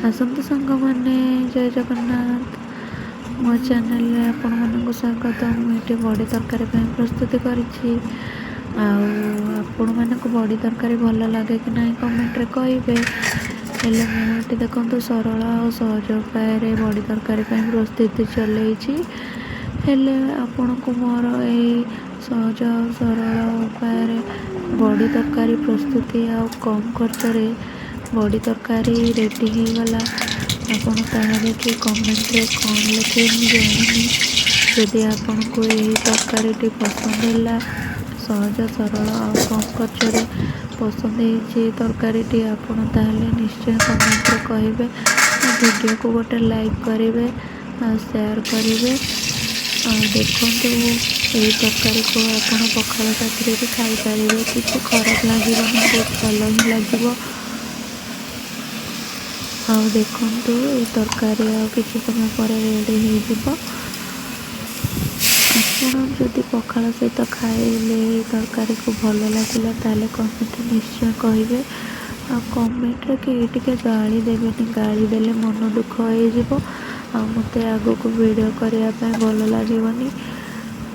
ଆସନ୍ତୁ ସାଙ୍ଗମାନେ, ଜୟ ଜଗନ୍ନାଥ। ମୋ ଚ୍ୟାନେଲରେ ଆପଣମାନଙ୍କୁ ସ୍ୱାଗତ। ମୁଁ ଏଠି ବଡ଼ି ତରକାରୀ ପାଇଁ ପ୍ରସ୍ତୁତି କରିଛି। ଆଉ ଆପଣମାନଙ୍କୁ ବଡ଼ି ତରକାରୀ ଭଲ ଲାଗେ କି ନାହିଁ କମେଣ୍ଟରେ କହିବେ। ହେଲେ ମୁଁ ଏଠି ଦେଖନ୍ତୁ ସରଳ ଆଉ ସହଜ ଉପାୟରେ ବଡ଼ି ତରକାରୀ ପାଇଁ ପ୍ରସ୍ତୁତି ଚଲେଇଛି। ହେଲେ ଆପଣଙ୍କୁ ମୋର ଏଇ ସହଜ ଆଉ ସରଳ ଉପାୟରେ ବଡ଼ି ତରକାରୀ ପ୍ରସ୍ତୁତି ଆଉ କମ୍ ଖର୍ଚ୍ଚରେ ବଡ଼ି ତରକାରୀ ରେଡ଼ି ହେଇଗଲା। ଆପଣ ତାହା ଦେଖି କମେଣ୍ଟରେ କ'ଣ ଲେଖିବେ ମୁଁ ଜାଣିନି। ଯଦି ଆପଣଙ୍କୁ ଏହି ତରକାରୀଟି ପସନ୍ଦ ହେଲା, ସହଜ ସରଳ ଆଉ କମ୍ ଖର୍ଚ୍ଚରେ ପସନ୍ଦ ହେଇଛି ଏ ତରକାରୀଟି, ଆପଣ ତାହେଲେ ନିଶ୍ଚୟ କମେଣ୍ଟରେ କହିବେ। ଭିଡ଼ିଓକୁ ଗୋଟେ ଲାଇକ୍ କରିବେ ଆଉ ସେୟାର କରିବେ। ଆଉ ଦେଖନ୍ତୁ, ଏହି ତରକାରୀକୁ ଆପଣ ପଖାଳ ସାଥିରେ ବି ଖାଇପାରିବେ। କିଛି ଖରାପ ଲାଗିବନି, ବହୁତ ଭଲ ହିଁ ଲାଗିବ। ଆଉ ଦେଖନ୍ତୁ, ଏଇ ତରକାରୀ ଆଉ କିଛି ସମୟ ପରେ ରେଡ଼ି ହେଇଯିବ। ଆପଣ ଯଦି ପଖାଳ ସହିତ ଖାଇଲେ ଏଇ ତରକାରୀକୁ ଭଲ ଲାଗିଲା ତାହେଲେ କମେଣ୍ଟରେ ନିଶ୍ଚୟ କହିବେ। ଆଉ କମେଣ୍ଟରେ କେହି ଟିକେ ଗାଳି ଦେବେନି, ଗାଳି ଦେଲେ ମନ ଦୁଃଖ ହେଇଯିବ। ଆଉ ମୋତେ ଆଗକୁ ଭିଡ଼ିଓ କରିବା ପାଇଁ ଭଲ ଲାଗିବନି।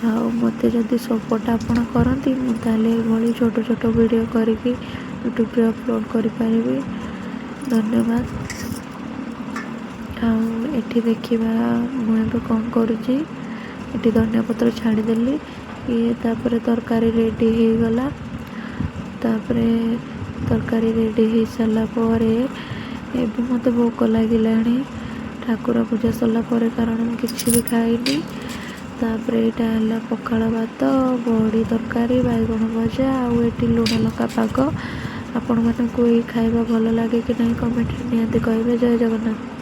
ଆଉ ମୋତେ ଯଦି ସପୋର୍ଟ ଆପଣ କରନ୍ତି, ମୁଁ ତାହେଲେ ଏଭଳି ଛୋଟ ଛୋଟ ଭିଡ଼ିଓ କରିକି ୟୁଟ୍ୟୁବରେ ଅପଲୋଡ଼ କରିପାରିବି। ଧନ୍ୟବାଦ। ଆଉ ଏଠି ଦେଖିବା ମୁଁ ଏବେ କ'ଣ କରୁଛି। ଏଠି ଧନିଆ ପତ୍ର ଛାଡ଼ିଦେଲି। ତାପରେ ତରକାରୀ ରେଡ଼ି ହେଇଗଲା। ତାପରେ ତରକାରୀ ରେଡ଼ି ହେଇସାରିଲା ପରେ ଏବେ ମୋତେ ଭୋକ ଲାଗିଲାଣି। ଠାକୁର ପୂଜା ସରିଲା ପରେ, କାରଣ ମୁଁ କିଛି ବି ଖାଇନି। ତାପରେ ଏଇଟା ହେଲା ପଖାଳ ଭାତ, ବଡ଼ି ତରକାରୀ, ବାଇଗଣ ଭଜା ଆଉ ଏଠି ଲୁଣ ଲଙ୍କା ପାଗ। ଆପଣମାନଙ୍କୁ ଏଇ ଖାଇବା ଭଲ ଲାଗେ କି ନାହିଁ କମେଣ୍ଟରେ ନିହାତି କହିବେ। ଜୟ ଜଗନ୍ନାଥ।